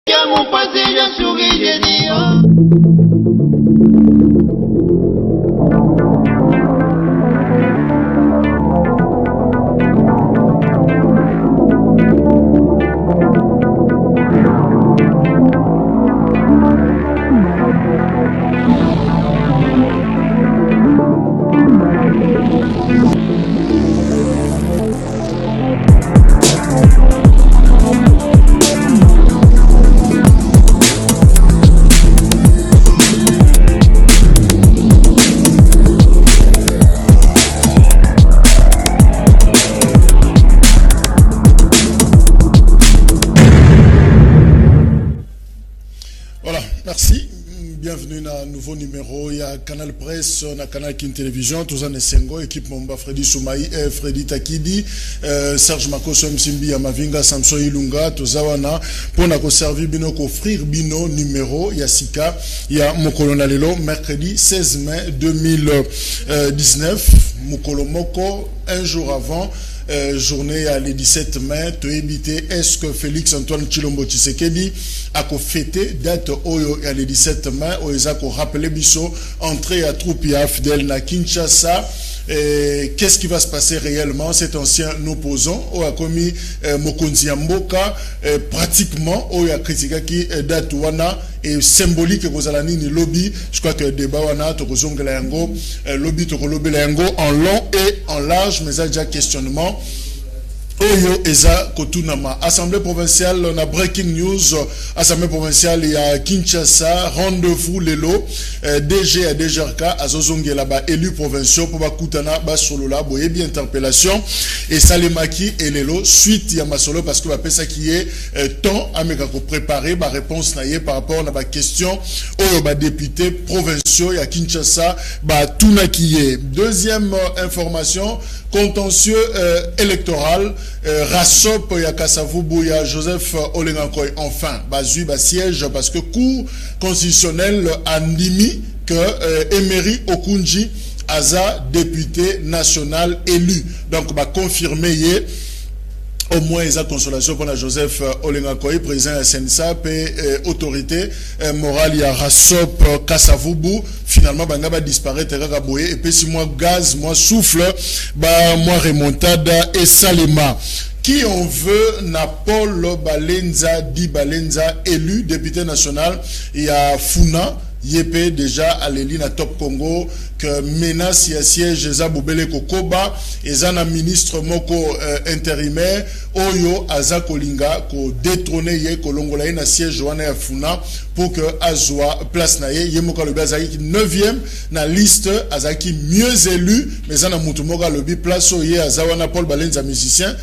Ya mon passé, je souris, j'ai dit Bienvenue dans un nouveau numéro. Il y a Canal Presse, na Canal Kin Télévision, tous en Essengo, équipe Momba, Freddy Soumaï, Freddy Takidi, Serge Makoso Msimbi, Amavinga, Samson Ilunga, Tozawana, pour nous servir bino, offrir bino numéro, Yassika, il y a Mokolonalelo, mercredi 16 mai 2019, Mokolomoko, un jour avant, journée à le 17 mai, tu éviter est-ce que Félix Antoine Tshilombo Tshisekedi a fêté date oyo à le 17 mai, oyo ko rappeler biso entrée à troupe ya fidèle na Kinshasa. Qu'est-ce qui va se passer réellement? Cet ancien opposant a commis Mokonzi Mboka pratiquement a critiqué qui date wana et symbolique que vous allez ni lobby. Je crois que débat wana to kozongela yango lobby to lobby yango en long et en large, mais il y a déjà questionnement. Oyo Eza Kotunama. Assemblée provinciale, on a breaking news. Assemblée provinciale, il y a Kinshasa, rendez-vous Lelo, DG à DGRK, Azozongi là-bas, élus provinciaux, pour Bakutana, Basolola, Boyebi, interpellation, et Salemaki et Lelo, suite il y a Masolo, parce que ça qui est temps à me préparer, ma réponse naïe par rapport à la question, Oyo, député provinciaux, il y a Kinshasa, Tuna qui est. Deuxième information, contentieux électoral, Rassop ya Kasavubu ya Joseph Olengankoy, enfin, bazui siège parce que Cour constitutionnelle a ndimi que Emery Okunji Aza député national élu. Donc, confirmé au moins, il y a consolation pour Joseph Olengankoy, président de SNSAP et autorité morale, il y a Rassop Kasavubu. Finalement, Bangaba disparaît, et puis si moi gaz, moi souffle, moi remontada et Salema. Qui on veut, na Paul Balenza, Di Balenza, élu député national, il y a Funa, Yepé déjà à l'élite na Top Congo, que menace ya siège Eza Boubele Kokoba, Eza ministre moko intérimaire, Oyo Aza Kolinga, ko détrôné ye, Kolongola na siège Joana ya Funa, pour que Azwa place na ye, Yemoka Lobi Azaki 9e, na liste Azaki mieux élu, mais Zana Moutumoga Lobi place Oye Azawana Paul Balenza musicien,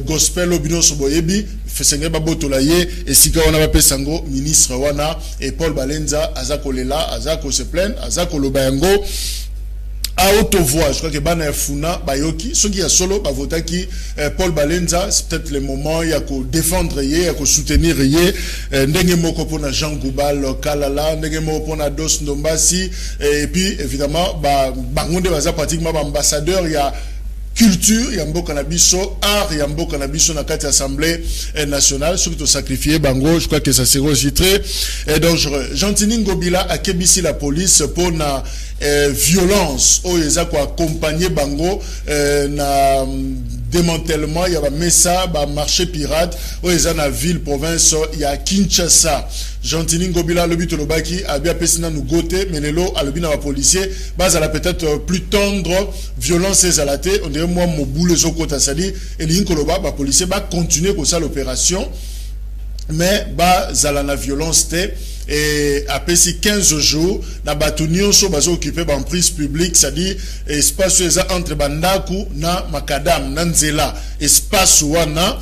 gospel Obino Soboyebi, Fesenge Babotolaye, et Sika Wana Pesango, ministre Wana, et Paul Balenza, Azako Lela, Azako se plaît, Azako Lobayango, à haute voix, je crois que Bana Funa, Bayoki, ceux qui a solo, Bavota qui, Paul Balenza, c'est peut-être le moment, il y a qu'à défendre, il y a qu'à soutenir, Ndenge Moko pour Jean Goubal, Kalala, Ndenge Moko pour Dos Ndombasi, et puis, évidemment, Bangonde Baza, pratiquement, ambassadeur, il y a culture, il y a un beau cannabis, art, il y a un beau cannabis dans la Assemblée nationale, surtout sacrifié, Bango, je crois que ça s'est registré. Et donc, Gentini Ngobila a kebisi la police pour na violence, où ils ont accompagné Bango, na démantèlement, il y a un messa, marché pirate, où ils ont la ville, province, il y a Kinshasa. Gentini Ngobila, le but de l'Obaki, a bien pesina nous goté, mais le a le bin à policier, base à la peut-être plus tendre, violence et zalaté, on dirait moi, mon boule, zoko sali, et l'inkoloba, policier, continuer comme ça l'opération, mais zala violence, et après 15 jours, na batunion so bazo occupé en prise publique, c'est-à-dire espace entre Bandaku na Makadam na Nzela, espace wana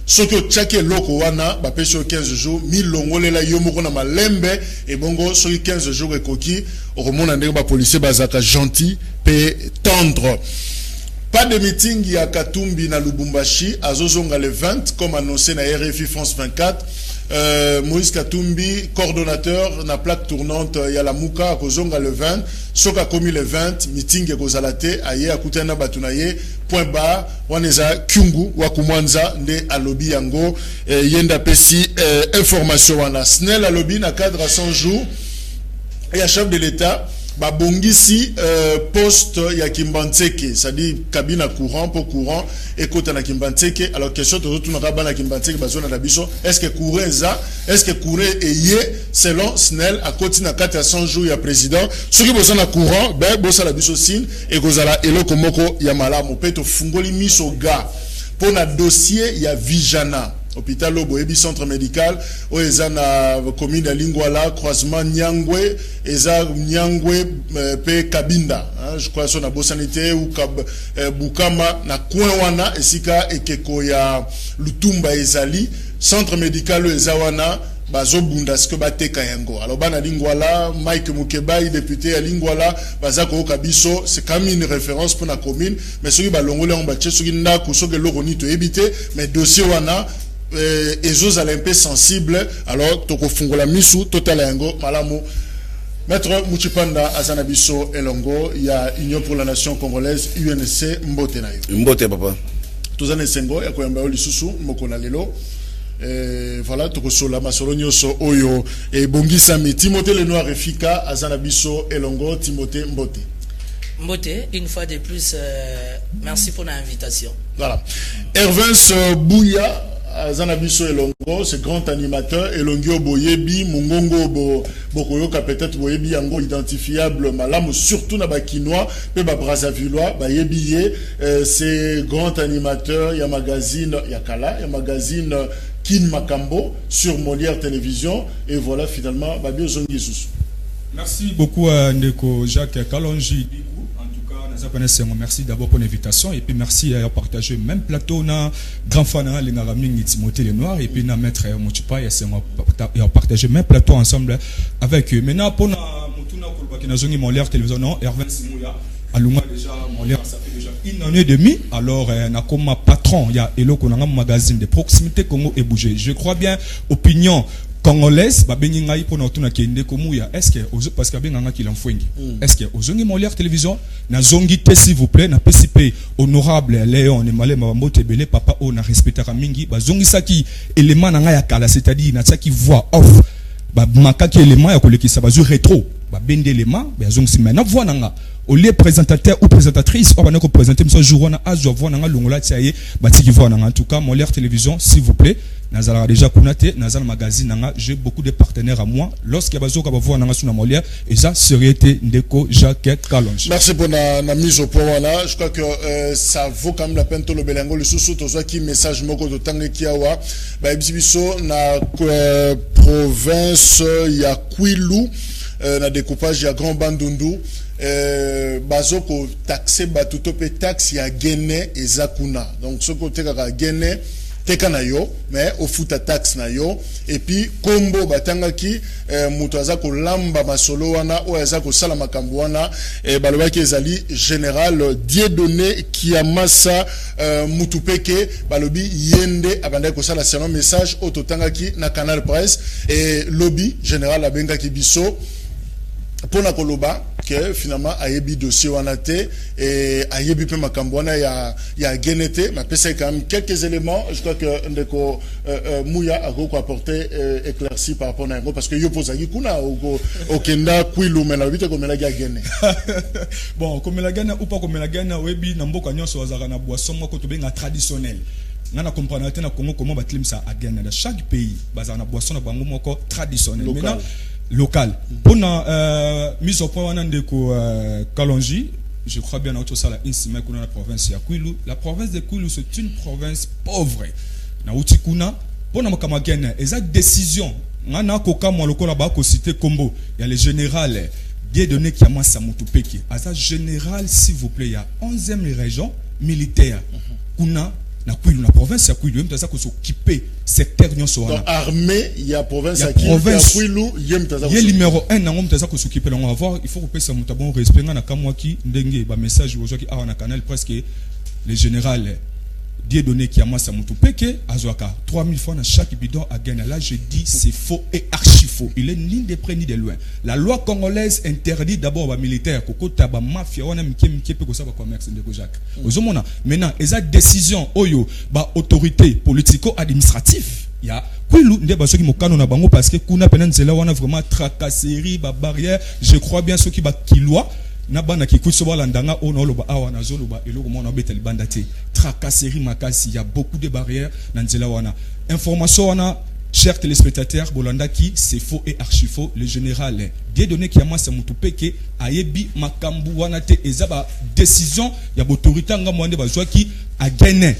ce que chaque loko wana ba pesi 15 jours, milongole la yomoko na malembe et bongo so 15 jours ekoki oromona ndenge ba policier bazaka gentil pe tendre. Pas de meeting il y a Katumbi na Lubumbashi, à Zozonga le 20, comme annoncé na RFI France 24. Moïse Katumbi, coordonnateur na plaque tournante ya la Muka kozonga le 20, soka komi le 20 meeting kozalate aye akutana batunaye point bar waneza kyungu wakumwanza nde alobi yango yenda pesi information wana snel alobi na cadre à 100 jours et à chef de l'État babongisi poste ya Kimbantseke, c'est-à-dire cabine à courant pour courant et côté na Kimbantseke. Alors question tout na bana Kimbantseke bazona na biso, est-ce que courir ça, est-ce que courir eye selon Snell à côté na 4 à 100 jours ya président ceux qui besoin na courant ben bossa la biso signe et kozala eloko moko ya malamu peto fungoli miso ga pour na dossier ya Vijana hôpital Lobo ebi centre médical o eza na commune ya Lingwala croisement Nyangwe eza Nyangwe pe Kabinda je crois son na bosanité ou Bukama na coin wana esika ekeko ya Lutumba ezali centre médical eza wana bazo bunda ce que bateka yango alors bana Lingwala Mike Mukebai député à Lingwala bazako kabiso c'est quand même une référence pour la commune mais ceux qui balongole on bache ceux qui na kuso ke loroni to ebité mais dossier wana ezos à un peu sensible alors toko fungola misu total yango malamu maître Muchipanda Azanabiso Elongo il y a Union pour la Nation Congolaise UNC Mbote na yo Mbote papa tozane sengo ya koyamba yo lisusu mokona lelo voilà toko sola masolo nyoso oyo e bongisa mi Timothée Lenoir Efika Azanabiso Elongo Timothée Mbote Mbote, une fois de plus, merci pour l'invitation. Voilà. Hervins Bouya, Zanabiso Elongo, c'est grand animateur. Elongio Boyebi, Mungongo Bokoyoka, peut-être Boyebi Yango identifiable, Malam, surtout na Bakinois, pe ba Brazzavillois, Bayebiye, c'est grand animateur, il y a magazine Yakala, il y a magazine Kin Makambo sur Molière Télévision, et voilà finalement, Babio Zongisus. Merci beaucoup à Ndeko Jacques Kalonji. Merci d'abord pour l'invitation et puis merci à partager même plateau na grand fan les Naraming Timothée Lenoir et puis na maître Mochipa et à partager même plateau ensemble avec eux. Maintenant pour na Mutuna Kolbaki Nazongi Molière Télévision non Hervé Simouya Alunga déjà Molière ça fait déjà une année et demie alors na comme patron il y a Eloko na magazine de proximité Congo et bouger. Je crois bien opinion congolaise babengi ngai pour na kende komuya est-ce que parce que benga ki l'enfwengi est-ce que ozongi Molière Télévision na zongi te s'il vous plaît na PCP honorable Léon ne malé mabambote belé papa o na respectera mingi bazongi saki élément na ngai ya kala c'est-à-dire na saki voix off ba makaki élément ya kolekisa bazu rétro ba bende élément bazongi si maintenant voix nanga au lieu présentateur ou présentatrice on va présenter monsieur jourona azo voix nanga longola tiaye batiki voix nanga en tout cas Molière Télévision s'il vous plaît Nazala déjà Kunate, Nazal Magazine, j'ai beaucoup de partenaires à moi. Lorsqu'il y a besoin de voir Nangasuna Molière, et ça serait été Ndeko Jacques Kalonji. Merci pour la mise au point là. Je crois que ça vaut quand même la peine de le belango. Le sous qui message moko de Tangue Kiawa. Bah, Ibibiso, na province, il y a Kwilu, na découpage, il y a Grand Bandundu. Bazoko taxé, batutope taxe, il y a Guéné et Zakuna. Donc, ce côté, il y a Guéné. Teka na yo mais au foot tax na yo et puis kombo batanga ki mutu aza ko lamba masolo wana o aza ko sala makambo wana balobaki ezali général Dieudonné Kiamasa mutu peke balobi yende abanda ko sala selon message au totanga ki na Canal Presse et lobby général abenga ki biso pour la koloba que finalement ayebi dossier wanate et ayebi pe makambo wana ya genete mais c'est quand même quelques éléments je crois que ndeko Mouya a ko apporter éclairci par rapport à parce que yo posaki kuna au kenda kwilu mais la vite comme la gagné bon comme la gagné ou pas comme la gagné webi na mboka nyonso wazaka na boisson moko to benga traditionnel ngana comprendre na Congo comment batlim ça a gagné dans chaque pays bazana boisson na bango moko traditionnel maintenant local. Pour la mise au point de Kalonji, je crois bien notre salle insima kuna la province ya Kwilu. La province de Kwilu c'est une province pauvre. Na utikuna pour na makamagena exact décision. Ngana koka mo lokola ba ko cité Kombo. Il y a le général Dieudonné Kiamasa Mutupeki. Asa général s'il vous plaît, il y a 11e région militaire. Kuna na Kwilu na province ya Kwilu même ça ko s'occuper secteur nyonso wana. Donc armée il y a province à Kwilu yem taza. Il numéro 1 na ngom taza ko s'occuper on va voir il faut que pesa mutabon respect na kamwa ki ndenge ba message ozo ki awa na canal presque le général Dieu donné qui a moi ça moutou peke azoaka 3000 fois dans chaque bidon à gagner. Là je dis c'est faux et archi faux. Il est ni de près ni de loin. La loi congolaise interdit d'abord les militaires koko taba mafia wana mike pe ko ça va commerce de Jacques. Ozomona maintenant eza décision oyo ba autorité politico administrative ya kwilu nde ba soki mokano na bango parce que kuna pena nzela wana vraiment tracasserie ba barrière je crois bien ceux qui ba kilwa na bana ki kuso bala ndanga ono loba awa na zoloba eloko mona betel bandate tracasserie makasi, il y a beaucoup de barrières dans nzela wana information wana chers téléspectateurs bolanda qui c'est faux et archi faux. Le général des données qui a moi c'est mutupe que ayebi makambu wana te ezaba décision ya autorité ngamwande bazwa qui a gagné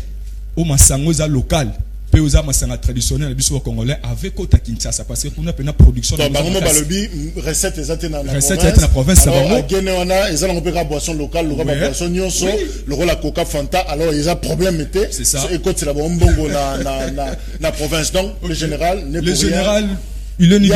au masangoza local Péoza masanga traditionnel biso congolais avec Kota Kinshasa parce que kuna pena production donc bango balobi recette ezate na province ça va gagné wana ezala ngopeka boisson locale lokaba boisson nyonso lokola coca fanta alors il y a problème était et quand c'est la bombongo na province donc le général il est ni de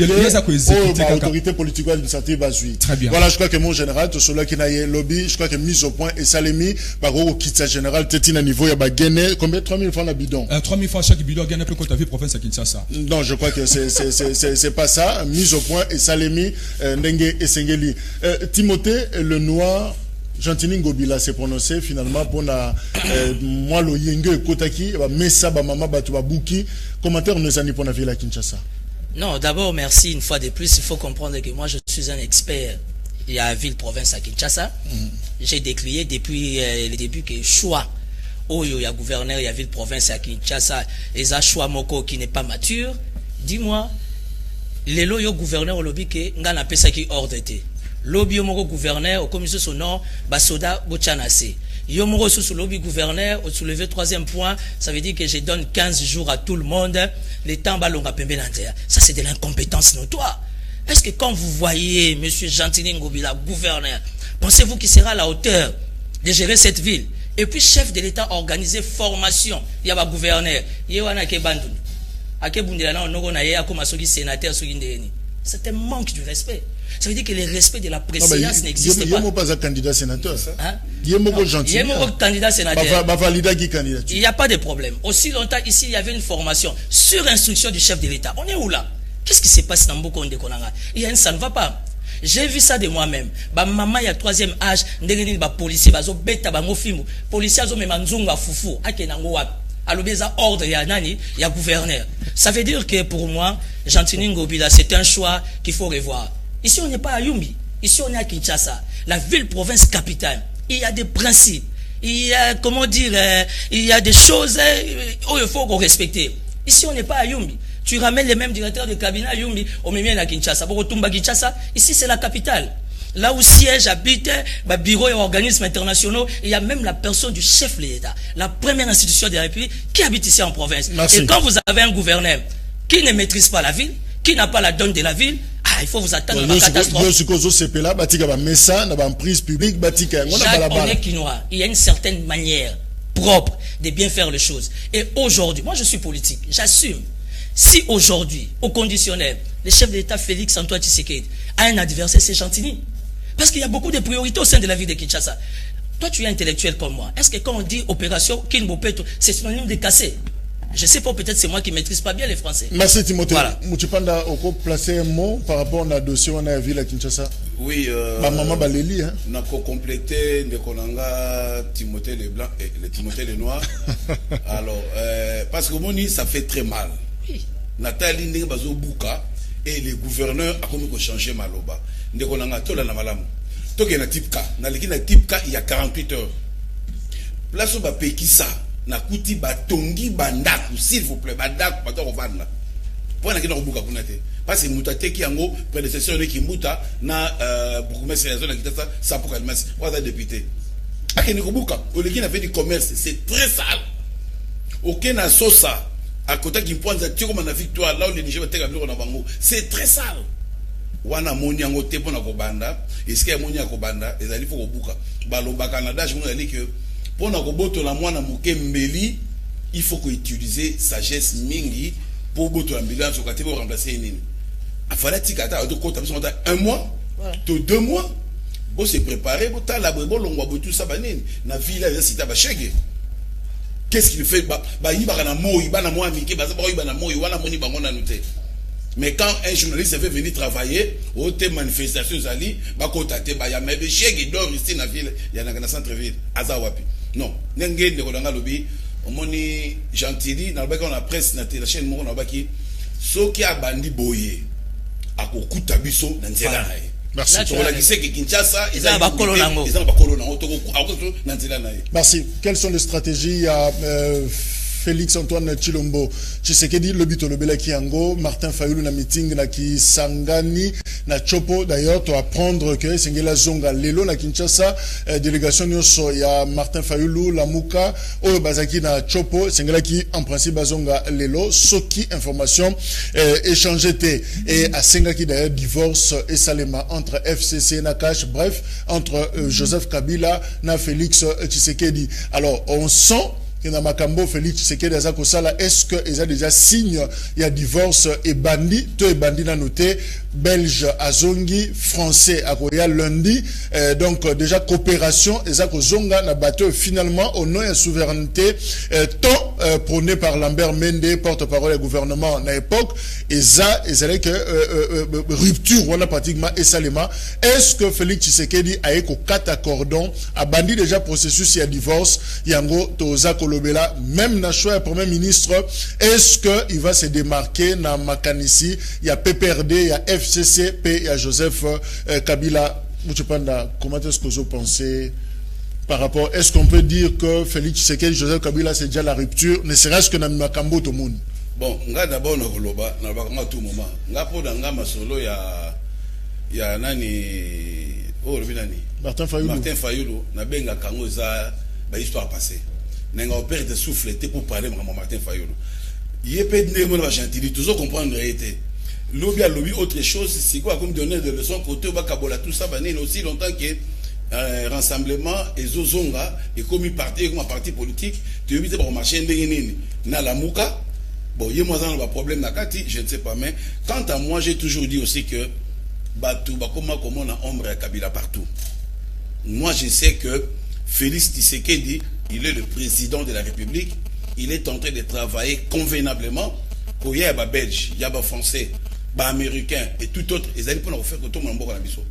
pièces à exécuter l'autorité politique administrative va suivre. Très bien. Voilà, je crois que mon général, tout cela qui n'a lobby, je crois que mise au point et Salemi, au quitte général, Tétina niveau, il y a gagné combien 3000 francs la bidon. 3000 francs chaque bidon gagné plus que ta vie province à Kinshasa. Non, je crois que c'est pas ça. Mise au point et Salemi, Ndenge et Sengeli. Timothée le Noir. Gentini Ngobila s'est prononcé finalement pour moi le Yenge Kotaki, Messa, Mama, Batuba Bouki. Commentaire nous a pour la ville à Kinshasa. Non, d'abord, merci une fois de plus. Il faut comprendre que moi, je suis un expert. Il y a ville-province à Kinshasa. J'ai décrié depuis le début que choix. Oh, il y a gouverneur, il y a ville-province à Kinshasa. Et ça, choix Moko qui n'est pas mature. Dis-moi, les lois, gouverneur au lobby que n'a pas ça qui ordre était. Lobby Moko gouverneur, au commission son nom, Basoda Bochanase. Yomoro sous lobby gouverneur, au soulevé troisième point, ça veut dire que je donne 15 jours à tout le monde, les temps balonga pembe l'intérieur. Ça c'est de l'incompétence notoire. Est-ce que quand vous voyez M. Gentini Ngobila, gouverneur, pensez-vous qu'il sera à la hauteur de gérer cette ville? Et puis chef de l'État organisé formation, il y a un gouverneur, il y a un Kebandoun. C'est un manque de respect. Ça veut dire que le respect de la présidence n'existe pas. Il n'y a pas de candidat sénateur. Il y a un candidat sénateur. Il n'y a pas de problème. Aussi longtemps, ici, il y avait une formation sur instruction du chef de l'État. On est où là? Qu'est-ce qui se passe dans Mboko Ndekonanga? Ça ne va pas. J'ai vu ça de moi-même. Maman, il y a troisième âge, les policiers, les policiers, fufu, ordre, il y a gouverneur. Ça veut dire que pour moi, Gentini Ngobila, c'est un choix qu'il faut revoir. Ici, on n'est pas à Yumbi. Ici, on est à Kinshasa. La ville-province capitale. Il y a des principes. Il y a, comment dire, il y a des choses où il faut qu'on respecte. Ici, on n'est pas à Yumbi. Tu ramènes les mêmes directeurs de cabinet à Yumbi, au même à Kinshasa. Kinshasa, ici, c'est la capitale. Là où siège, habite, bureau et organismes internationaux, il y a même la personne du chef de l'État, la première institution de la République qui habite ici en province. Merci. Et quand vous avez un gouverneur qui ne maîtrise pas la ville, qui n'a pas la donne de la ville, il faut vous attendre à la catastrophe. Jacques, on est quinois. Il y a une certaine manière propre de bien faire les choses. Et aujourd'hui, moi je suis politique, j'assume. Si aujourd'hui, au conditionnel, le chef de l'État Félix Antoine Tshisekedi a un adversaire, c'est Gentini. Parce qu'il y a beaucoup de priorités au sein de la ville de Kinshasa. Toi, tu es intellectuel comme moi. Est-ce que quand on dit opération Kinbopeto, c'est synonyme de casser? Je sais pas, peut-être c'est moi qui ne maîtrise pas bien les Français. Merci Timothée. Voilà. Moutipanda, on placer un mot par rapport à dossier on a vu à Kinshasa. Oui. Maman Baléli. On a complété de Konanga Timothée le Blanc et le Timothée le Noir. Alors, parce que Moni, ça fait très mal. Oui. Nathalie Ndebazo Bouka et les gouverneurs a commis changer Maloba. Ndekonanga tola na malamu. Toke na type K. Na type K il y a 48 heures. Place au Bapekisa. Na kuti batongi bandaku s'il vous plaît bandaku pato kovanda pour na kina kobuka kuna te parce que mutate ki yango prédécesseur de Kimbuta na bourgmestre de la Kinshasa ça pour calmer wa député akeni kobuka oleki na fait du commerce c'est très sale aucun na sosa à côté qui pointe à comme na victoire là où les Niger bateka biloko na bango c'est très sale wana moni yango te pona ko banda est-ce que moni ya ko banda ezali faut kobuka baloba Canada je me dis que pour nous la moine mbeli, il faut utiliser sagesse mingi pour boto ambulance au côté pour remplacer une. Il fallait tikata de côté un mois, 2 mois, pour se préparer pour ta la brebo longwa tout ça banine na ville là cité ba chege. Qu'est-ce qu'il fait? Il va na moi, il va na moi amiki, il va na moi, il va na moni bango na noté. Mais quand un journaliste veut venir travailler, au thème manifestation zali, bakotate ba ya mais chèque il dort ici na ville, il y a na centre ville, azawapi. Non, n'engage de kolanga lobby, on moni gentili na ba na presse na la chaîne mo na ba ki soki abandi boye akokuta biso na nzela na ye. Merci. Merci. Quelles sont les stratégies à Félix Antoine Tshilombo Tshisekedi le bito le bela kiango Martin Fayulu na meeting na Kisangani na Chopo d'ailleurs tu apprendre que Sengela Zonga lelo na Kinshasa délégation nyonso ya Martin Fayulu la Muka o bazaki na Chopo Sengela qui en principe bazonga lelo soki information échangé et à Sengaki d'ailleurs divorce et Salema entre FCC na Cash bref entre Joseph Kabila na Félix Tshisekedi. Alors on sent que dans Makambo Félix Tshisekedi est-ce que ils a déjà signe il y a divorce et bandit tout bandit na noté belge azongi français à Koya lundi donc déjà coopération et ça zonga na bateau finalement au nom de souveraineté tant prôné par Lambert Mende porte-parole du gouvernement à l'époque et ça et que rupture on a pratiquement et salema est-ce que Félix Tshisekedi a éco 4 accordons a bandit déjà processus il y a divorce yango toza kolobela même na choix premier ministre est-ce que il va se démarquer na makanisi il y a PPRD il y a FCC il y a Joseph Kabila. Comment est-ce que vous pensez par rapport, est-ce qu'on peut dire que Félix Tshisekedi, Joseph Kabila, c'est déjà la rupture, ne serait-ce que dans Makambo tout le monde? Bon, nga d'abord na koloba, na bakanga tout moment. Nga po danga masolo ya nani oh nani Martin Fayulu na benga kango za ba histoire passée. Nenga opère de souffle pour parler de Martin Fayulu. Yepé de mo na gentil, toujours comprendre réalité. Lobby à lobby autre chose, c'est quoi comme donner de leçons côté au Bakabola tout ça banné aussi longtemps que rassemblement et zozonga et comme parti comme parti politique, tu éviter pour marcher ndengeni na la muka. Bon, yé moi dans le problème nakati, je ne sais pas mais quant à moi, j'ai toujours dit aussi que Batou bakoma comment on a ombre à Kabila partout. Moi, je sais que Félix Tshisekedi, il est le président de la République, il est en train de travailler convenablement pour y avoir belge, y avoir français, américain et tout autre, ils allaient pour nous faire que tout le monde a biso.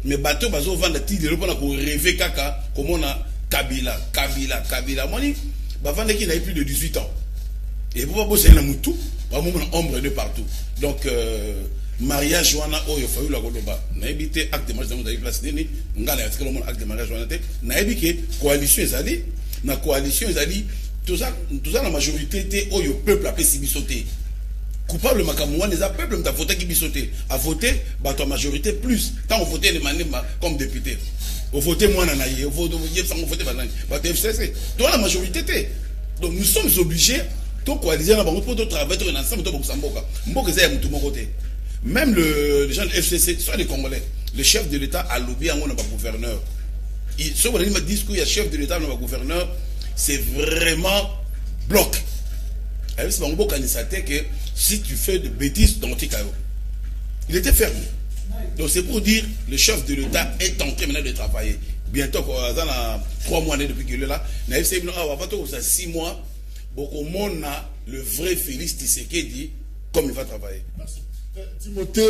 Mais bateau bazo vendre titre pour nous rêver kaka comme on a Kabila. Moi ni ba vendre qui n'a plus de 18 ans. Et pour pas bosser na mutu, ba mo ombre de partout. Donc mariage wana oyo fayu la goloba. Na ebité acte de mariage dans la place nini, ngala ya tikelo mon acte de mariage wana te. Na ebike coalition ezali, na coalition ezali tout ça la majorité té oyo peuple a pesi bisoté. Coupable Makamouane, les peuples ont voté qui bisoté. A voté, bah ta majorité plus. Quand on votait les manés comme député. On votait moi nanaï, on votait banani. Bah FCC. Toi la majorité t'es. Donc nous sommes obligés, tout coaliser dans banque pour travailler tout ensemble tout Mboka. Mboka c'est un tout mon côté. Même les gens de FCC, soit les Congolais, le chef de l'État a lobby en gouverneur. Il sur le discours il y a chef de l'État dans gouverneur, c'est vraiment bloc. C'est un beau candidat que si tu fais de bêtises dans tes cailloux. Il était fermé. Donc c'est pour dire le chef de l'État est en train maintenant de travailler. Bientôt, dans 3 mois depuis qu'il est là, on a 6 mois, beaucoup de monde a le vrai Félix Tshisekedi comme il va travailler. Merci. Timothée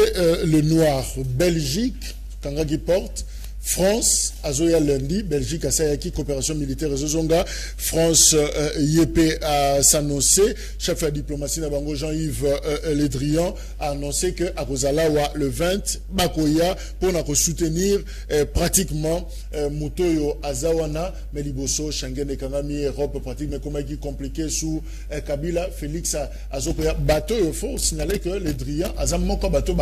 Le Noir, Belgique, Kangagi porte. France, Azoya lundi, Belgique, Asayaki, coopération militaire, Zozonga, France, Yépé à s'annoncer, chef de diplomatie Nabango Jean-Yves Le Drian a annoncé que à Kozalawa le 20, Bakoya, pour nous soutenir pratiquement Mutoyo Azawana, Meliboso, Schengen et Kangami, Europe, pratiquement comment qui compliqué sous Kabila, Félix Azokoya, bateau, il faut signaler que Le Drian, Azamoko bateau,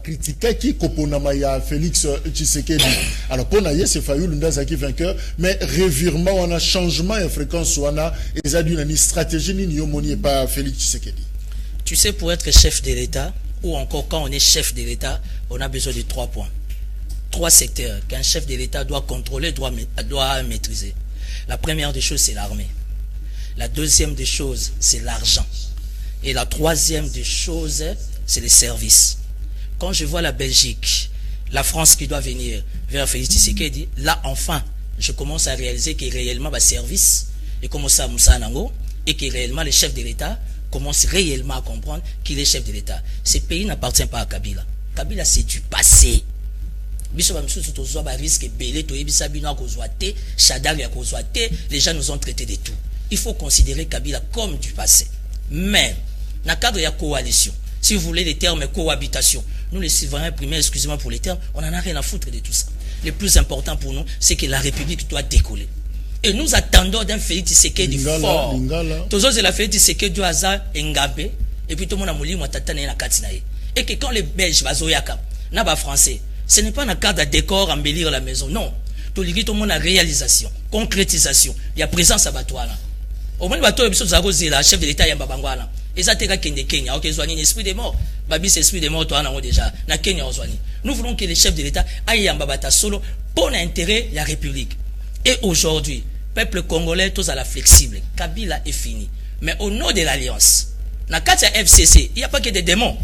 critiqué qui Koponamaya, Félix Tshisekedi. Alors pour naïe c'est Fayulu Ndazaki vainqueur mais revirement on a changement et fréquence on a et a une stratégie ni yomoni pas Félix Tshisekedi. Tu sais, pour être chef de l'État ou encore quand on est chef de l'État, on a besoin de 3 points, 3 secteurs qu'un chef de l'État doit contrôler, doit maîtriser. La première des choses c'est l'armée, la deuxième des choses c'est l'argent et la troisième des choses c'est les services. Quand je vois la Belgique, la France qui doit venir vers Félix Tshisekedi, là enfin, je commence à réaliser qu'il y a réellement un service et comme ça Moussanango, et que réellement le chef de l'État commence réellement à comprendre qu'il est chef de l'État. Ce pays n'appartient pas à Kabila. Kabila, c'est du passé. Les gens nous ont traité de tout. Il faut considérer Kabila comme du passé. Mais, dans le cadre de la coalition, si vous voulez les termes cohabitation, nous les citoyens primaires, excusez-moi pour les termes, on n'en a rien à foutre de tout ça. Le plus important pour nous, c'est que la République doit décoller. Et nous attendons d'un Félix Tshisekedi fort. Toujours c'est la Félix Tshisekedi hasard Ngabé, et puis tout le monde a mouli moi tatane na katinaye. Et que quand les Belges bazoyaka, na ba français, ce n'est pas un cadre de décor embellir la maison, non. Tout le monde a réalisation, concrétisation, il y a présence à Batouana. Au moins bateau ebiso zarozi la chef de l'État yamba bangwana. Ezateka Kenya, OK zwani esprit des morts. Babi c'est esprit des morts toi na déjà na Kenya ozwani. Nous voulons que le chef de l'État aille yamba bata solo pour l'intérêt de la République. Et aujourd'hui, peuple congolais tous à la flexible. Kabila est fini. Mais au nom de l'alliance, dans le FCC, il n'y a pas que des démons.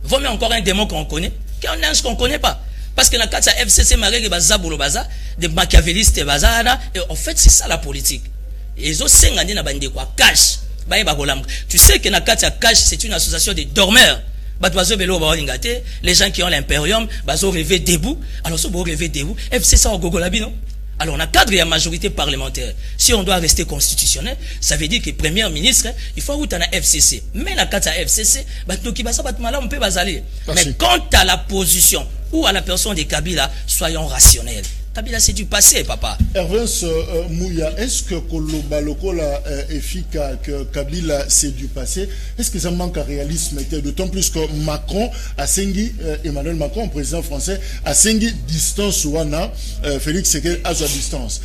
Vaut mieux encore un démon qu'on connaît qu'un ange qu'on ne connaît pas. Parce que dans le FCC, des machiavélistes, et en fait, c'est ça la politique. Et ils ont 5 années dans quoi cash. Tu sais que dans le cash, c'est une association de dormeurs. Les gens qui ont l'impérium, ils ont rêvé debout. Alors, si vous rêvez debout, FCC au Gogolabino. Alors, on a cadre et la majorité parlementaire. Si on doit rester constitutionnel, ça veut dire que le premier ministre, il faut où tu as la FCC. Mais la carte FCC, on peut basaler. Mais quant à la position ou à la personne de Kabila, soyons rationnels. Kabila, c'est du passé, papa. Hervens Mouya, est-ce que Koloba Lokola efficace que Kabila, c'est du passé? Est-ce que ça manque à réalisme? D'autant plus que Macron a sengi, Emmanuel Macron, président français, a sengi distance ouana, Félix Tshisekedi à sa distance.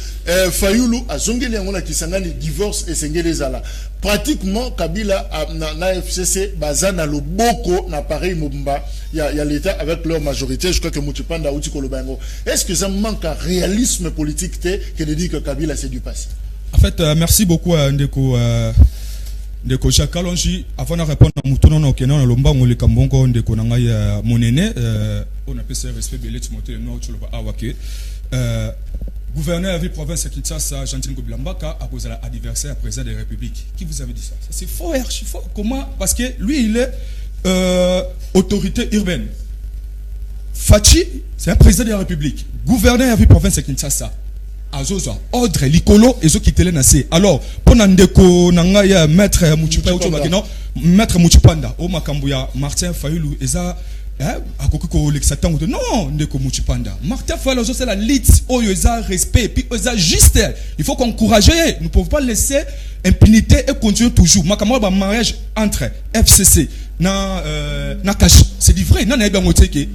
Fayoulou a zongi les qui s'en divorce et sengi les ala. Pratiquement, Kabila na FCC, bazana le boko na pareil Mobimba, il y a l'État avec leur majorité, je crois que Moutipanda ou Tikolobango. Est-ce que ça manque à réalisme politique que de dire que Kabila c'est du passé? En fait, merci beaucoup à Ndeko Jacques Kalonji. Avant de répondre à Moutonon Okena, Lomba Ngole Kambongo, Ndeko Nangai Monene, on appelle ça respect Belé Timothée Noir Tcholoba Awake. Gouverneur de la province de Kinshasa, Jean-Tine Gobilambaka, a posé l'adversaire président de la République. Qui vous avait dit ça? C'est faux, archi faux. Comment? Parce que lui, il est autorité urbaine. Fachi, c'est un président de la République. Gouverneur de la province de Kinshasa. Azoza, ordre, l'icolo, et ceux qui te l'ont. Alors, pendant que Nangaya, maître Mouchipanda, au Makambuya, Martin Fayoulou, et ça, non, Martin Fayulu, c'est la lead, il a respect, puis il a juste. Il faut encourager. Nous ne pouvons pas laisser impunité et continuer toujours. Un mariage entre FCC na Kashi. C'est du vrai. Nan eba moté que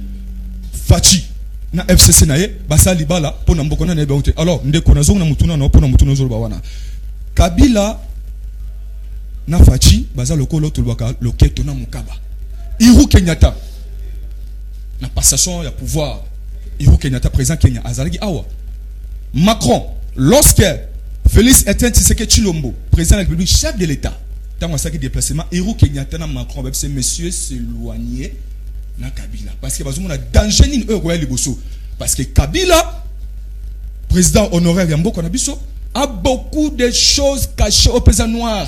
Fachi na FCC na ye basa libala pour n'amboko na eba moté. Alors ndeko na zonga na mutuna na pona mutuna zolo bawana. Kabila na Fachi basa lokolo tulwaka loketo na mukaba. Iru Kenyatta. La passation de pouvoir, Uhuru Kenyatta président Kenya, Azalagi Awa. Macron, lorsque Félix Tshisekedi Tshilombo, président de la République, chef de l'État, dans un sac déplacement, Uhuru Kenyatta na Macron, ces messieurs s'éloigner na Kabila. Parce que nous avons danger ni Royal Bosso. Parce que Kabila, président honoraire Yambo Konabiso, a beaucoup de choses cachées au président noir.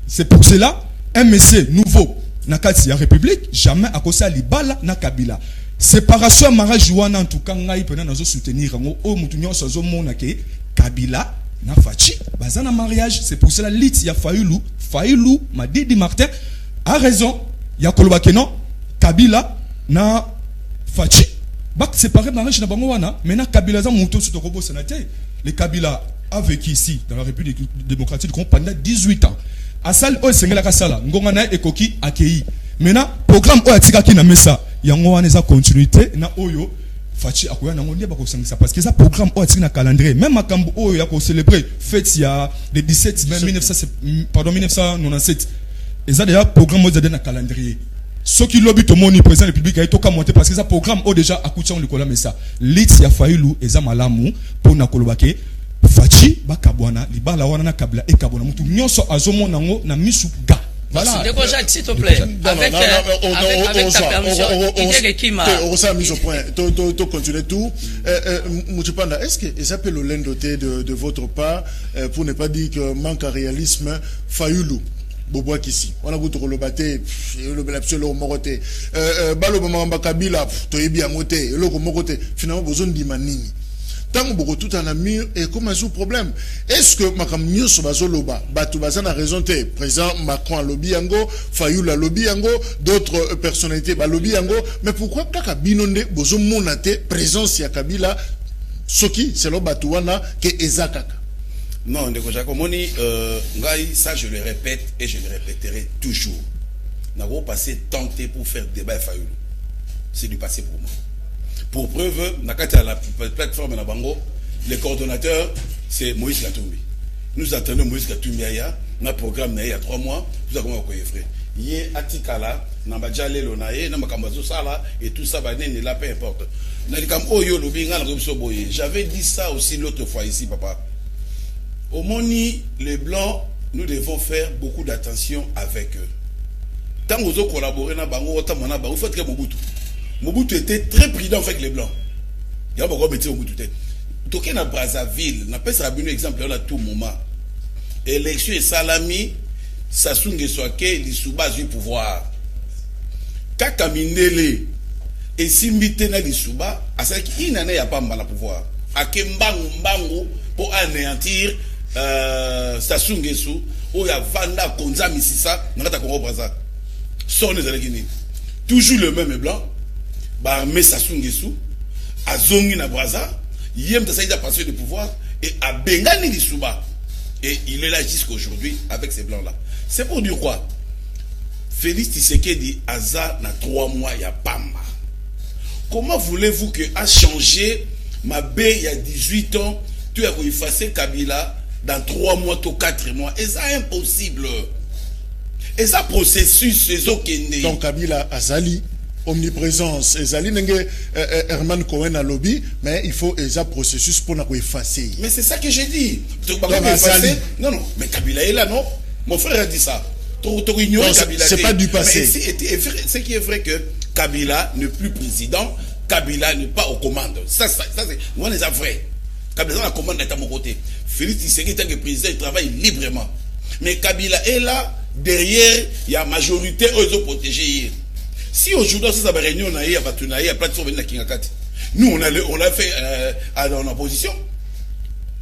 C'est pour cela, un monsieur nouveau, na la République, jamais à cause de Libala na Kabila. Séparation mariage en tout cas ngai pena nazo soutenir ngo o mutunyo sozo mona ke Kabila na Fachi bazana mariage. C'est pour cela lit ya Fayoulou Madidi Martin a raison ya koloba ke non Kabila na Fachi bak séparer mariage na bango wana maintenant Kabila za muto sur robo sénateur. Le Kabila a vécu ici dans la République démocratique du Congo pendant 18 ans. Asal o sengela kasala ngonga na ekoki akei. Maintenant programme o atika ki na mesa yango wana eza continuité na oyo Fachi akoya nango ndiye bako sangisa parce que ça programme o atika na calendrier même makambo oyo ya ko célébrer fête ya le 17 mai 1997 eza déjà programme o za na calendrier. Ce qui lobby to moni président de la République a été monté parce que ça programme o déjà akutia on likola mesa lit ya Fayoulou eza malamu pour na kolobake Fachi bakabwana libala wana na Kabila e kabona mutu nyonso azomona ngo na misuga Voilà. Ndeko Jacques, s'il te plaît. Avec ta permission. On s'est mis au point. Tu continues tout. Moutipanda, est-ce que ça peut le lendoter de votre part pour ne pas dire que manque à réalisme Fayoulou? Boboa Kissi. On a goûté le baté, le belapsule au moroté. Balo Mamba Kabila, Toyebi Amoté, le Moroté. Finalement, besoin d'Imanini. Tant que beaucoup tout en a mis et comment est-ce le problème? Est-ce que Makam Nyo Sobazoloba, Batoubasan a raison, président Macron a lobby yango, Fayoul a lobby yango, d'autres personnalités a lobby yango, mais pourquoi Kaka Binonde, Bozo Monate, présence ya Kabila, Soki, c'est le Batouana, que Ezakaka? Non, Ndeko Jakomoni, ça je le répète et je le répéterai toujours. Nous avons passé tenter pour faire débat Fayoul. C'est du passé pour moi. Pour preuve, à la plateforme na Bango, le coordonnateur, c'est Moïse Katumbi. Nous attendons Moïse Katumbi na programme il y a 3 mois, nous avons un frère. Yé Atikala, Nambadjale Lonaye, Namakambazo Sala, et tout ça, là, peu importe. J'avais dit ça aussi l'autre fois ici, papa. Au Moni, les Blancs, nous devons faire beaucoup d'attention avec eux. Tant que vous collaborez dans Bango, il faut être Mobutu. Mobutu était très prudent avec les Blancs. Il y a beaucoup de métiers au Mobutu. Donc, à Brazzaville, on a pas un exemple à tout moment. Élection et Salami, Sassou Nguessoake, l'Issouba du pouvoir. Kaka Mindele, et Simbite na l'Issouba, à ce qu'il n'en a pas mal à pouvoir. À Kembangu pour anéantir Sassou Nguesso, où il y a Vanda Konza Misisa, on a ta Congo Brazza. Son les Guinée. Toujours le même blanc. Armé Sassou Nguesso, à Zongi na Braza, Yem Tassaïda passé de pouvoir, et à Bengani l'Issouba. Et il est là jusqu'à aujourd'hui avec ces blancs-là. C'est pour dire quoi? Félix Tshisekedi Aza na 3 mois, il y a Pamba. Comment voulez-vous que a changé ma baie il y a 18 ans, tu as effacé Kabila dans 3 mois, 4 mois? Et ça impossible. Et ça processus, c'est ce qui donc Kabila Azali. Omniprésence, Ezali Nenge Herman Cohen a lobby, mais il faut un processus pour nous effacer. Mais c'est ça que j'ai dit. Non, mais Kabila est là, non? Mon frère a dit ça. C'est pas du passé. Ce qui est vrai que Kabila n'est plus président, Kabila n'est pas aux commandes. Ça c'est, moi les vrai. Kabila est en commande est à mon côté. Félix Tshisekedi, tant que président, il travaille librement. Mais Kabila est là, derrière, il y a majorité, eux ils ont protégé. Si aujourd'hui, ça va réunion, on a eu la plateforme de Kingakati. Nous, on l'a fait en opposition.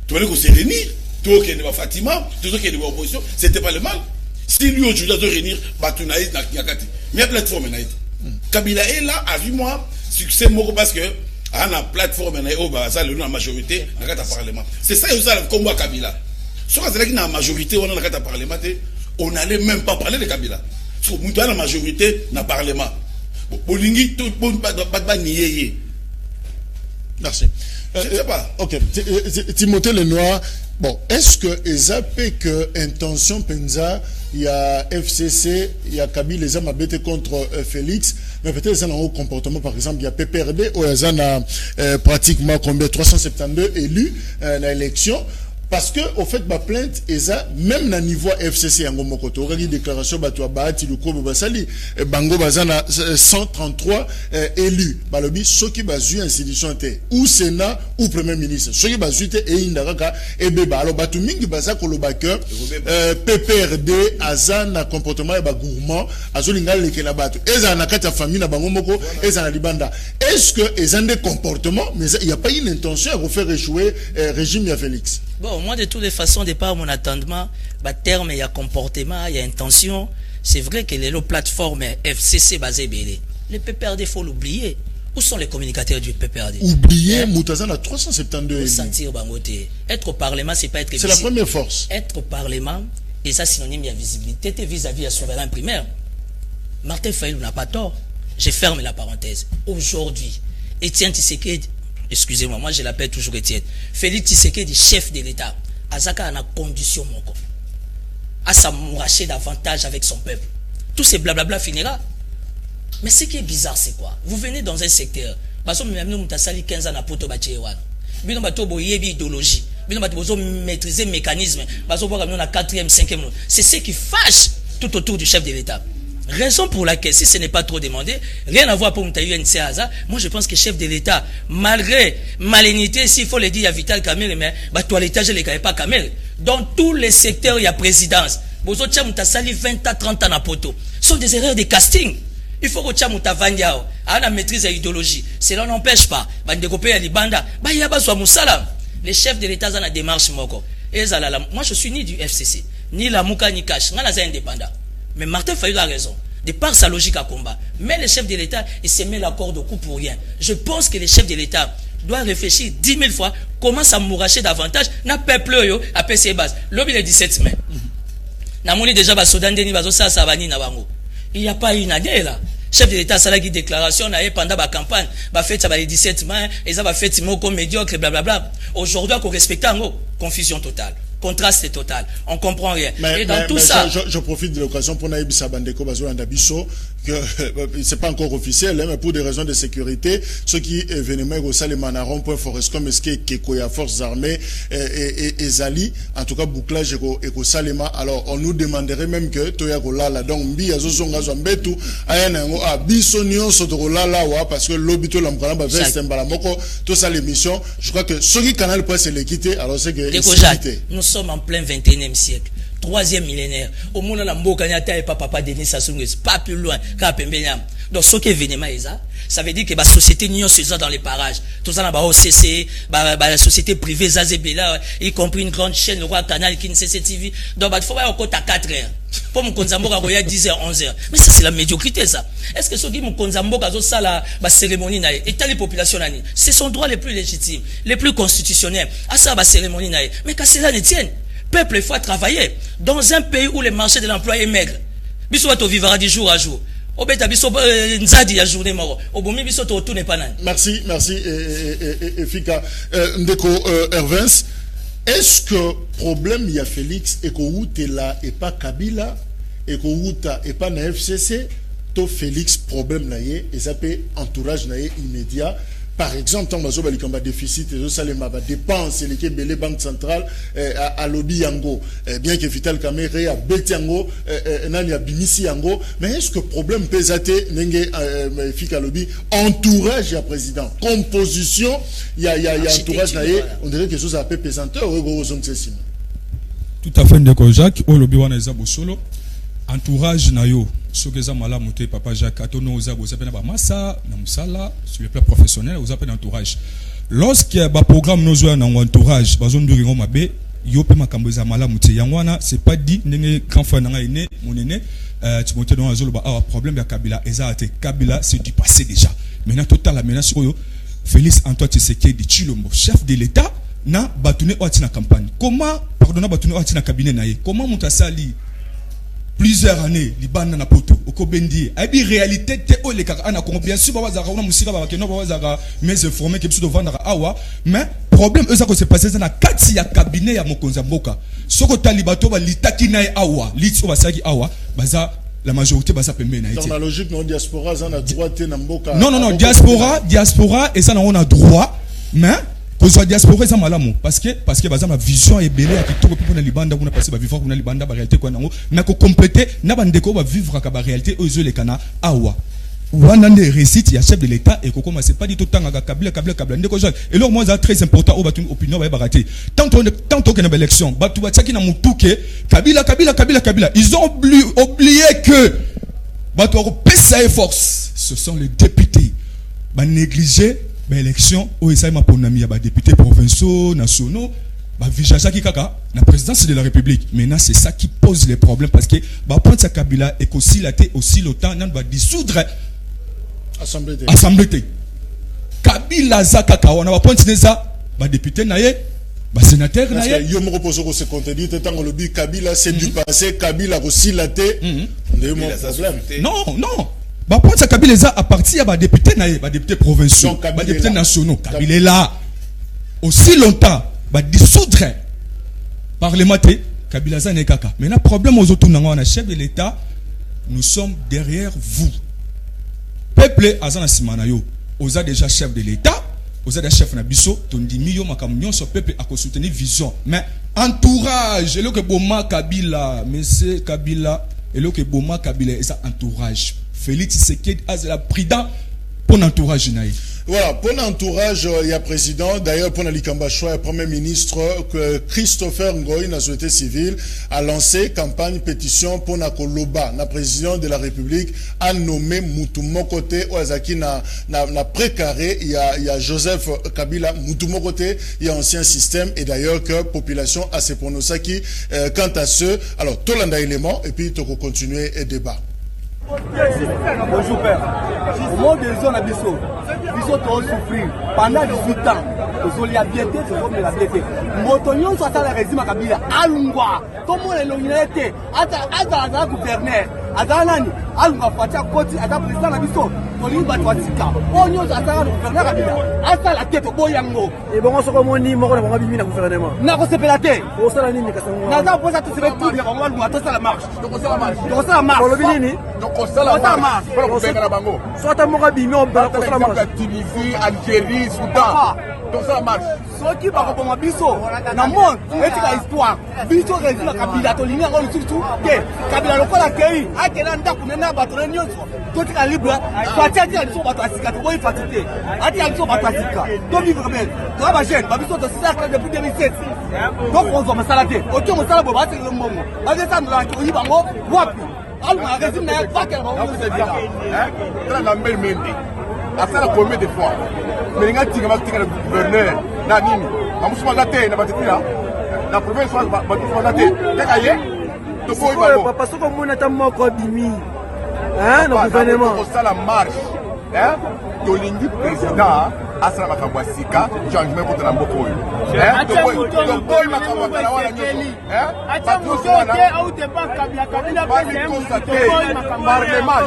Tu vois qu'on s'est réunir. Tout ce qui est Fatima, tout ce qui est en opposition, c'était pas le mal. Si lui, aujourd'hui, doit réunir, Batunaï, Kingakati. Mais la plateforme, Kabila est là, à 8 mois, succès mort parce que, à la plateforme, ça, la majorité, dans le Parlement. C'est ça, il y a le combat Kabila. Si on a la majorité, on a le Parlement, on n'allait même pas parler de Kabila. Parce que la majorité dans le Parlement. Bolingi, tout le monde pas nier. Merci. Je ne sais pas. Ok. Timothée Lenoir, bon, est-ce que EZAP que intention Penza, il y a FCC, il y a Kabila, les hommes abêtés contre Félix, mais peut-être ils ont un haut comportement, par exemple, il y a PPRD, où ils ont pratiquement combien 372 élus dans l'élection. Parce que, au fait, ma plainte, même à niveau FCC, en Gomokoto, on a dit déclaration, Batua Bahati, Luko, Basali, Bango Bazana, 133 élus. Balobi, ceux qui basu institution, ou Sénat, ou Premier ministre. Ceux qui basu, et Indaraka, et Beba. Alors, Batu Mingi Baza, Kolobaka, PPRD, Azan, na comportement, et gourmand, Azolinga, leke na batu. Eza, na kata famille, na Bangomoko, Eza, na Libanda. Est-ce que, Eza, des comportements, mais il n'y a pas une intention à refaire échouer, régime, ya Félix? Bon, moi, de toutes les façons, de par mon attendement, terme, il y a comportement, il y a intention. C'est vrai que les plateformes FCC basées BD. Le PPRD, il faut l'oublier. Où sont les communicateurs du PPRD? Oublier, Moutazan a 372 sentir Bangoté. Être au Parlement, c'est pas être visible. C'est la première force. Être au Parlement, et ça, synonyme de visibilité, vis-à-vis à souverain primaire. Martin Fayou n'a pas tort. Je ferme la parenthèse. Aujourd'hui, Étienne Tshisekedi, excusez-moi, moi je l'appelle toujours Étienne. Félix Tshisekedi, chef de l'État. Azaka a une condition moko. À s'amouracher davantage avec son peuple. Tout ce blablabla finira. Mais ce qui est bizarre, c'est quoi? Vous venez dans un secteur. Parce que même nous, nous avons 15 ans à Poto Bachewan. Nous avons une idéologie. Nous avons maîtriser le mécanisme. Parce que nous avons 4e, 5e. C'est ce qui fâche tout autour du chef de l'État. Raison pour laquelle, si ce n'est pas trop demandé, rien à voir pour Moutaïou NCAza, moi je pense que chef de l'État, malgré malignité, s'il faut le dire, il y a Vital Kamel, mais toilettage, je ne les pas Kamel. Dans tous les secteurs, il y a présidence. Bozo Tcha Moutasali 20 à 30 ans à poto. Ce sont des erreurs de casting. Il faut que Tcha Moutavandiao a la maîtrise de l'idéologie. Cela n'empêche pas. Bandekopé à Libanda, Bayaba soit Moussala. Les chefs de l'État ont la démarche moko. Moi je suis ni du FCC, ni la Mouka, ni Cash. Moi je suis indépendant. Mais Martin Fayou a raison, de par sa logique à combat. Mais les chefs de l'État, ils se mettent l'accord de coup pour rien. Je pense que les chefs de l'État doivent réfléchir 10 000 fois comment ça mouracher davantage. N'a peuple yo à PC base. Lobby le 17 mai. N'a moni déjà ba Sodan Deni bazo sa savani na bango. Il n'y a pas une année là. Chef de l'État ça la qui déclaration pendant la campagne, ba fait ça le 17 mai, et ça va faire moko médiocre blablabla. Aujourd'hui qu'on respecte confusion totale. Contraste total. On comprend rien. Et dans tout ça... Je profite de l'occasion pour Naïbissa Bandeko Bazo Ndabiso, que c'est pas encore officiel, mais pour des raisons de sécurité, ceux qui événement au salle Manaron, point Forestcom, Kekoya, Forces Armées, et Zali, en tout cas, bouclage et Salema. Alors, on nous demanderait même que Toya Golala, donc, Mbi, Azozonga, Zambetu, Ayanango, Abisonion, Sotorola, parce que l'obito, l'ambrana, Veste, Mbalamoko, tout ça, l'émission. Je crois que ce qui canal presse l'équité, alors c'est que. Nous sommes en plein 21e siècle, 3e millénaire. Au monde, la Mbokanyata et papa Denis Sassou Nguesso, pas plus loin qu'Apembenyam. Donc, ce qui est événement, ça veut dire que la société n'y a dans les parages. Tout ça, la OCC, la société privée, Zazebela, y compris une grande chaîne, le roi canal, qui ne CCTV. Donc, il faut voir encore à 4 heures. Pour mon Konzamboka, il y a 10 heures, 11 heures. Mais ça, c'est la médiocrité, ça. Est-ce que ceux qui m'ont Konzamboka, ça, la cérémonie, et telle population, c'est son droit le plus légitime, le plus constitutionnel. À ça, la cérémonie, mais qu'à cela ne tienne. Peuple, il faut travailler. Dans un pays où le marché de l'emploi est maigre, Bissou va vivre du jour à jour. Merci, Fika. Ndeko Hervens, est-ce que problème il y a Félix et que Outé là et pas Kabila et que Outa et pas na FCC, to Félix problème là et ça peut entourage là immédiat. Par exemple, tant que le déficit, les dépenses, les banques centrales, à lobby yango, bien que Vital Kamere a bêté yango, nani a binisi yango, mais est-ce que le problème peut être n'enge fika lobby entourage ya président, composition, il y a entourage naie, on dirait que chose a peu pesanteur ou tout à fait ndeko Jacques, au lobby wana eza bosolo, entourage nayo. Ce que ça m'a monté papa Jacques Atono aux abos appelle ba massa na musala sur le plan professionnel aux appelle entourage lorsque ba programme nos na entourage ba zone duringo mabe yo pe makambo za mala muté yangwana c'est pas dit ndenge grand frère nga ine monene tu monté dans azolo ba problème ya Kabila ezate Kabila c'est du passé déjà maintenant total la menace yo Félix Antoine Tshisekedi Tshilombo chef de l'État na batune otina campagne comment pardonna batune otina cabinet naye comment mutasali plusieurs années libana na poto okobendi abi réalité te o le kaka ana bien sûr ba wazaka na musika ba keno ba wazaka mais informé que biso vendre awa mais problème eux ça que c'est passé na kati ya cabinet ya mokonza mboka soko talibato ba litaki na awa litso ba saki awa baza la majorité baza pembe na été dans la logique non diaspora ça na droit te na mboka non diaspora et ça on a droit mais pour la diaspora ça malamu parce que baza ma vision est belée à kitoko pour na libanda kuna passer ba vivre kuna libanda ba réalité quoi nango na ko compléter na bandeko ba vivre ka ba réalité ozo le kana awa wana nde récite ya chef de l'État et ko commencer pas dit tout temps ka Kabila ndeko Jacques et alors moi ça très important au batu opinion ba rater tant que na élection batu bataki na mutuke Kabila ils ont oublié que batu ko pesa force ce sont les députés ba négliger l'élection où il ma ponami ba députés provinciaux nationaux ba vijaja ki kaka la présidence de la République maintenant c'est ça qui pose les problèmes parce que ba prendre sa Kabila et aussi la té aussi l'OTAN nan va dissoudre assemblée Kabila za kaka on va prendre ça ba député naie ba sénateur naie yo me repose ko se contredire tant que le but Kabila c'est du passé Kabila aussi la té non bah pour ça Kabila est à partir à député députés provinciaux députés nationaux Kabila est là aussi longtemps bah dissoudre parlementaire Kabila za n'est kaka mais le problème aux autres on a chef de l'État nous sommes derrière vous peuple azana simanayo aux a déjà chef de l'État aux a déjà chef na biso tondi million makamunyon so peuple à soutenir vision mais entourage le que boma Kabila monsieur Kabila et là que Boma Kabila et sa entourage Félix Tshisekedi a la prudent pour l'entourage naï. Voilà, pour l'entourage, il y a président, d'ailleurs pour Nalikamba Choua, le premier ministre Christopher Ngoy, la société civile, a lancé campagne pétition pour Nakoloba, le président de la République, a nommé Moutoumon côté, Oazaki na précaré, il y a Joseph Kabila, Moutoumon côté, il y a ancien système, et d'ailleurs que population a se prononcé qui, quant à ceux, alors, tout l'anda élément, et puis, tu peux continuer le débat. Bonjour père. Au monde des zones à Bissot, Bissot doit souffrir pendant 18 ans. Aux oliabiétés, c'est comme la biété. Motonyon soit à la régime à Kabila. Alungwa. Tout le monde est l'unité. Ada gouverneur. Ada nani. Alungwa Fatia Koti. Ada président à Bissot. Tolimba Twatika. Onyon soit à la gouverneur à Kabila. Asa la tête au boyango. Et bon, on se remonte ni mort dans le gouvernement. N'a pas se pélaté. Au salaire ni N'a pas posé tout ce que tout le monde doit faire la marche. Donc on ça la marche. Donc on ça la marche. Soit à Morabimi, on va faire la marche. Tunisie, Algérie, Soudan. Donc ça marche. Ceux qui vont répondre à Bissot, dans le monde, c'est une histoire. Bissot réside à Kabila, tu l'ignes encore surtout. Kabila, le col accueilli, à quel endroit qu'on a battu les nions, tout est libre. Soit tu as dit à l'issue, battu à Sika, tu vois, il fatigué. A dit à l'issue, battu à Sika. Donc vivre bien. Tu vas gêner, Bissot de cercle depuis 2007. Donc on va me salader. Ok, on s'en va, c'est le moment. On va descendre là, on y va, on va. Alors, on résime, mais pas qu'elle va vous aider. Dans la belle mende. Afin de combien de fois? Mais les gars, tu vas le gouverneur, la nini, la moussuma la terre, la batterie là, la province va la terre. T'es caillé? Tu peux y aller. Parce que comme on a tellement quoi bimi, hein, le gouvernement. On ça la marche, hein, de l'indi président, à ça la makabwasika, changement contre la mboko. Hein, donc boy makabwasika la wala nyoto. Hein, attends, vous êtes où t'es pas Kabila, Kabila Parlement, je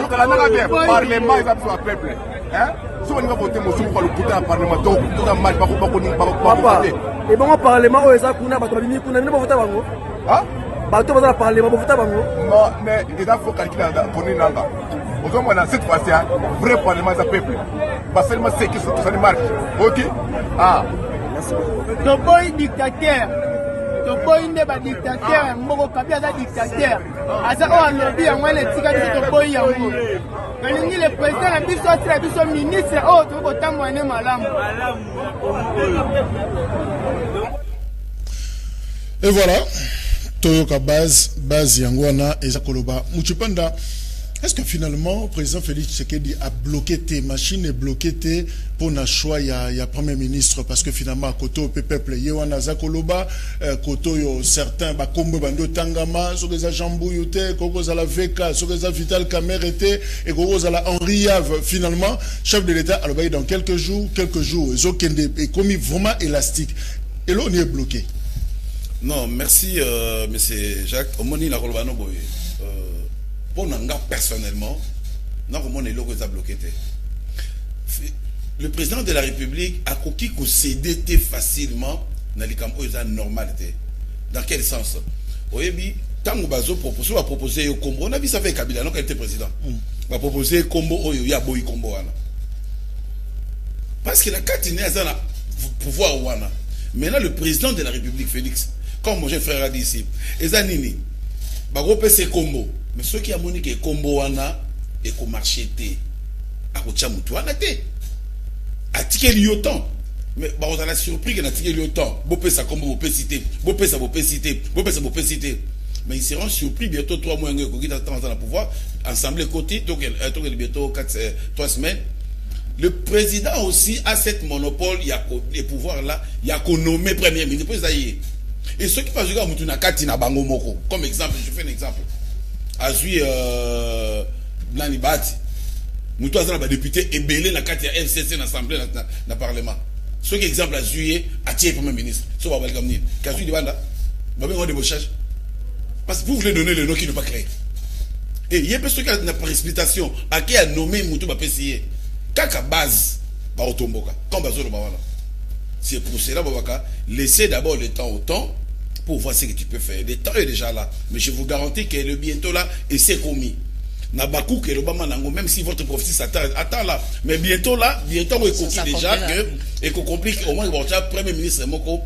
te la nage bien. Parlement, ils ont peuple. Hein? Si on va voter, monsieur, on va le couper à Parlement. Donc, tout le mal, papa. Et bon, au Parlement, on va voter Bango. Hein? Bateau va Parlement, on va voter Bango. Non, mais il faut calculer pour nous. Aujourd'hui, cette fois-ci, vrai Parlement, c'est peuple. Pas seulement ceux qui sont tous en marche. Ok? Ah. Le boy dictateur. Le boy n'est pas dictateur. Moko Kabila est dictateur. À ça, on a lobby, on a les tigres de boy. Le président le ministre, et voilà, Toyoka base Yangwana et Zakoloba. Mouchipanda, est-ce que finalement, le président Félix Tshisekedi a bloqué tes machines et bloqué tes pour na choix il y a premier ministre parce que finalement koto peuple yewana Zakoloba koto yo certains ba kombo bando tangama sur des agents bouyoute koko za la VK sur des Vital Kamerhe et koko za la Henri Yave finalement chef de l'État alors dans quelques jours Zokende est commis vraiment élastique et là on est bloqué. Non, merci monsieur Jacques. Omoni la kolobano boye. Pour Nanga personnellement, non comment est bloqué. Le président de la République a coquille qu'on cédait facilement dans les campagnes normalité. Dans quel sens? Oyebi, tant que Bazo propose, va proposer au combo. On a vu ça avec Kabila, non, quand il était président. Va proposer combo au Yaboy combo. Parce que la carte n'est pas pouvoir wana. Maintenant le président de la République Félix, comme mon jeune frère a dit ici, Ezanini, va repasser combo. Mais ceux qui ont montré que combo wana et qu'on marché té, à Rocha Moutouana té, à ticket liotan. Mais bah on a surpris qu'on a ticket liotan. Bopé ça combo bopé cité, bopé ça bopé cité, bopé ça bopé cité. Mais ils seront surpris bientôt 3 mois qu'on quitte dans le pouvoir, ensemble côté, donc bientôt 3 semaines. Le président aussi a cette monopole, il y a les pouvoirs là, il y a qu'on nomme premier ministre. Et ceux qui font jouer à Moutouana Katina Bango Moko, comme exemple, je fais un exemple. Azui Nani Bati Moutou Azana ba député et belé la carte ya FCC dans l'Assemblée dans le Parlement. Ce qui exemple Azui a tiré premier ministre. Ce va valga venir. Kazui Dibanda va bien de débauchage. Parce que vous voulez donner le nom qui ne pas créer. Et il y a personne qui n'a pas récitation à qui a nommé Moutou ba PCA. Kaka base ba otomboka. Comme bazo ba wana. C'est pour cela babaka laissez d'abord le temps au temps. Pour voir ce que tu peux faire. Le temps est déjà là. Mais je vous garantis que le bientôt là, et c'est commis. Nabakou que l'Obama nango, même si votre prophétie attend là. Mais bientôt là, bientôt on est coquille déjà que, et qu'on complique au moins le premier ministre Moko,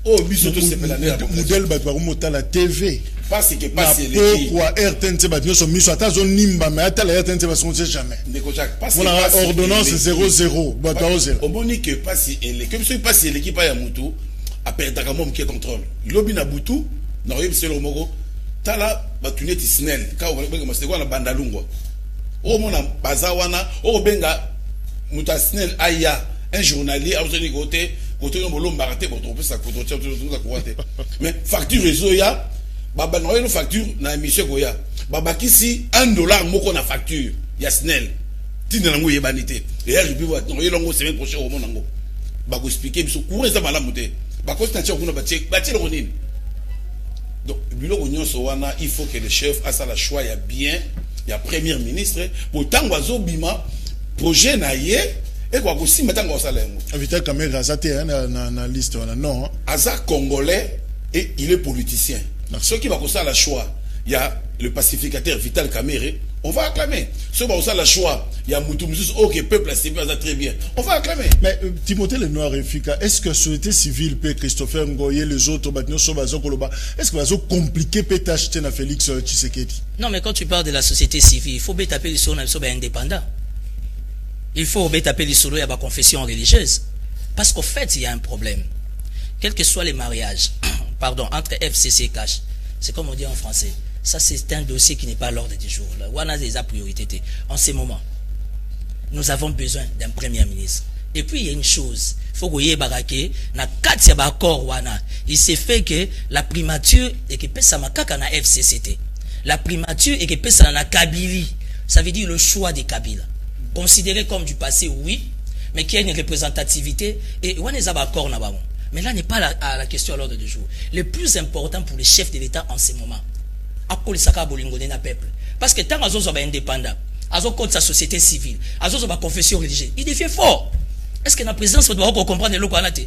Oh, biso to c'est la modèle batwa la TV. Parce que passe pourquoi RTNC batwa so miso ata zo nimba mais ata la RTNC va songe jamais. Ndeko Jacques, parce que ordonnance 00 batwa 0. Au moni que passe et comme si passe l'équipe ya mutu a perdre comme qui contrôle. Lobi na butu na yeb selo moko tala batuneti snel ka o benga masego na bandalungwa. O mona bazawana o benga muta snel aya un journalier a obtenu côté no bolom baraté pour trouver ça côté tout ça quoi. Mais facture réseau ya baba no yo facture na émission ko ya baba kisi $1 moko na facture ya snel tina nango yebanité et là je peux voir no yo longo semaine prochaine au monango ba ko expliquer biso courant ça malamu te ba ko tantia kuna ba le ronine. Donc biloko nyonso wana il faut que le chef a ça la choix ya bien ya premier ministre pour tango azobima projet na ye et quoi aussi maintenant on salaire Vital Kamerhe azate na liste wana non Aza congolais et il est politicien. Ceux qui va ça la choix, il y a le pacificateur Vital Kamerhe, on va acclamer. Ceux qui va ça la choix, il y a Moutoumousus, ok, peuple a ciblé très bien, on va acclamer. Mais Timothée Lenoir Efika, est-ce que la société civile, Christopher Ngoye, les autres, est-ce que va compliquer peut-être na Félix Tshisekedi? Non, mais quand tu parles de la société civile, il faut bien taper les sur indépendants. Il faut bien taper les sur la confession religieuse. Parce qu'au fait, il y a un problème. Quels que soient les mariages, pardon, entre FCC et Cash, c'est comme on dit en français. Ça, c'est un dossier qui n'est pas à l'ordre du jour. Là, on a des priorités. En ce moment, nous avons besoin d'un premier ministre. Et puis, il y a une chose. Il faut que vous ayez baraké. Il s'est fait que la primature et que ça m'a na FCCT. La primature et que ça na Kabylie. Ça veut dire le choix des Kabyles. Considéré comme du passé, oui, mais qui a une représentativité. Et on est d'accord là-bas. Mais là n'est pas la question à l'ordre du jour. Le plus important pour les chefs de l'État en ce moment, parce que tant qu'ils sont indépendants, ils ont sa société civile, ils ont sa confession religieuse, il devient fort. Est-ce que la présidence doit comprendre le Kwanate?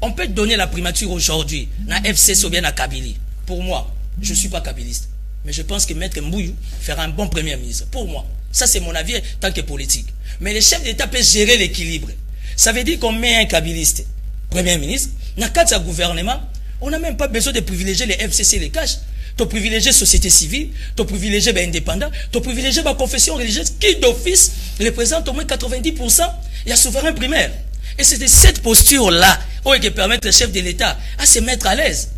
On peut donner la primature aujourd'hui, na FCC ou bien na Kabylie. Pour moi, je ne suis pas kabyliste, mais je pense que Maître Mbouyou fera un bon premier ministre. Pour moi, ça c'est mon avis tant que politique. Mais les chefs d'État peuvent gérer l'équilibre. Ça veut dire qu'on met un kabyliste Premier ministre, dans le cadre de ce gouvernement, on n'a même pas besoin de privilégier les FCC et les cash. Tu privilégies la société civile, tu privilégies les indépendants, tu privilégies la confession religieuse qui d'office représente au moins 90%. Il y a souverain primaire. Et c'est de cette posture-là qui permet le chef de l'État à se mettre à l'aise.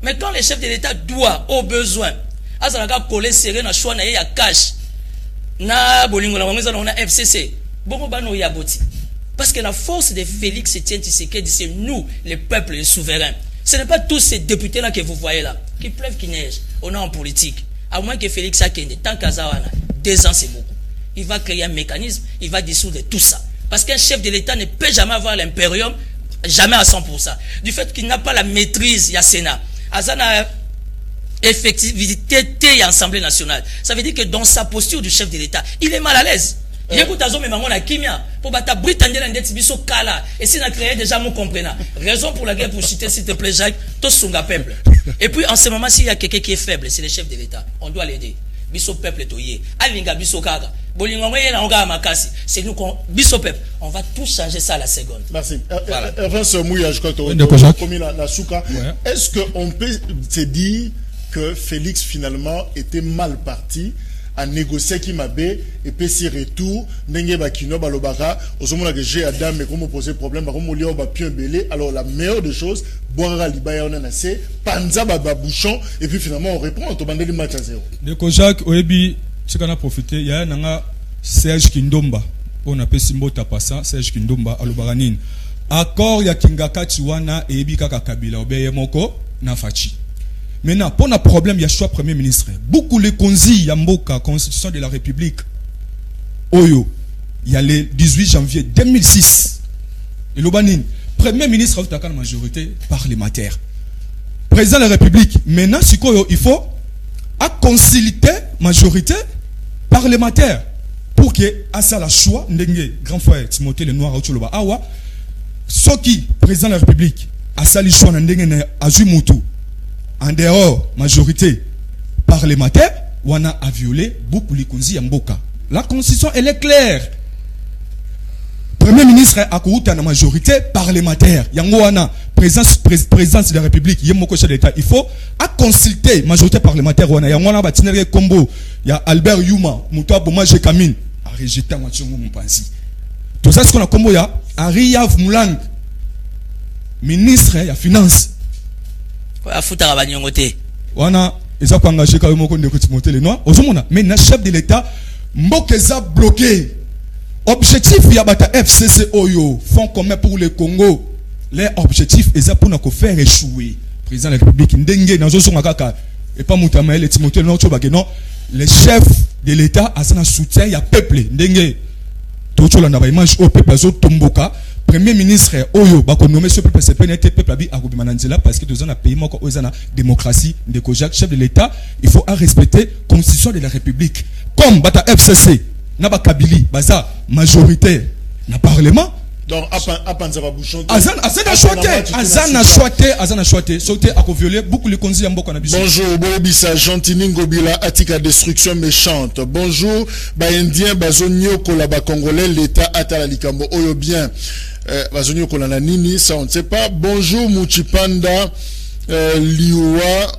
Mais quand le chef de l'État doit, au besoin, à ce coller serré dans le choix, il y a cash, na bolingo na FCC, bon bano ya boti. Parce que la force de Félix Etienne Tshisekedi, c'est nous, les peuples, les souverains. Ce n'est pas tous ces députés-là que vous voyez là, qui pleuvent, qui neigent. On est en politique. À moins que Félix Akende, tant qu'Azawana, 2 ans c'est beaucoup. Il va créer un mécanisme, il va dissoudre tout ça. Parce qu'un chef de l'État ne peut jamais avoir l'impérium, jamais à 100%. Du fait qu'il n'a pas la maîtrise, il y a Sénat. Azana effectivité et Assemblée nationale. Ça veut dire que dans sa posture du chef de l'État, il est mal à l'aise. Il y a la kimia pour battre Britannia biso kala et si n'a créé déjà mon comprenant. Raison pour laquelle pour citer s'il te plaît Jacques, tout sunga peuple. Et puis en ce moment s'il y a quelqu'un qui est faible, c'est le chef de l'État. On doit l'aider. Biso peuple toyé. Alinga biso kaga. Bolinga moye na nga makasi. C'est nous qu'on biso peuple. On va tout changer ça à la seconde. Merci. Ernest Mouya, je crois que est-ce qu'on peut se dire que Félix finalement était mal parti à négocier qui m'a bé et puis si retour n'engé bakino balobaka osomona que j'ai adam mais comment poser problème comme lié au bapien belé. Alors la meilleure des choses boire libaya on a c'est panza baba bouchon et puis finalement on répond on te bande le match à 0. De Jacques Oebi ce qu'on a profité il y a un Serge Kindomba on appelle Simbota Passa Serge Kindomba alobaranine accord ya Kingaka Chiwana et Ebi Kaka Kabila obeye moko na fachi. Maintenant, pour un problème, il y a choix Premier ministre. Beaucoup les konzi, Yamboka, Constitution de la République. Oyo, il y a le 18 janvier 2006. Et l'Obanine, Premier ministre a la majorité parlementaire. Président de la République. Maintenant, il faut concilier majorité parlementaire. Pour que, à ça, la choix, grand frère Timothée Lenoir, Awa, ce qui, président de la République, à ça, le choix, Azumutu. En dehors, majorité parlementaire, on a violé beaucoup les konzi Yamboka. La constitution, elle est claire. premier ministre a kouta na majorité parlementaire yango wana présidence de la République yemoko chef d'État il faut à consulter majorité parlementaire wana yango wana batinere kombo ya Albert Yuma muto aboma je Kamine a rejeté Machongo Mpanzi tout ça ce qu'on a kombo ya Ariyav Moulang ministre ya finance a futa ba nyongote wana eza ko engagé ka yomoko ndeko Timothée Lenoir ozomona mais na chef de l'État mbokeza bloqué. Objectif Yabata FCC Oyo, Fonds commun pour le Congo. Leur objectif est pour faire échouer. Président de la République, Ndenge, et pas Moutamael et Timothée, non, les chefs de l'État ont un soutien, il y a peuple. Ndenge, Tocho Landa image au peuple Azo Tomboka, Premier ministre Oyo, Bako nommé ce peuple, c'est pénétré, peuple Abi Arubi Mananzela, parce que nous avons un pays, moi, nous avons la démocratie, de Kojak, chef de l'État, il faut respecter la Constitution de la République. Comme Bata FCC, Naba Kabili, Baza, majorité, na parlement. Donc, Apanzava Bouchon. Azan a choisi, sauté à violer beaucoup les conseils en Boko Nabiso. Bonjour, Bobisa, Gentini Ngobila, Atika destruction méchante. Bonjour, Indien, Bazonio, Kolaba Congolais, l'État Atala Likambo, Oyo bien, Bazonio Kolana Nini, ça on ne sait pas. Bonjour, Mouchipanda, Liwa.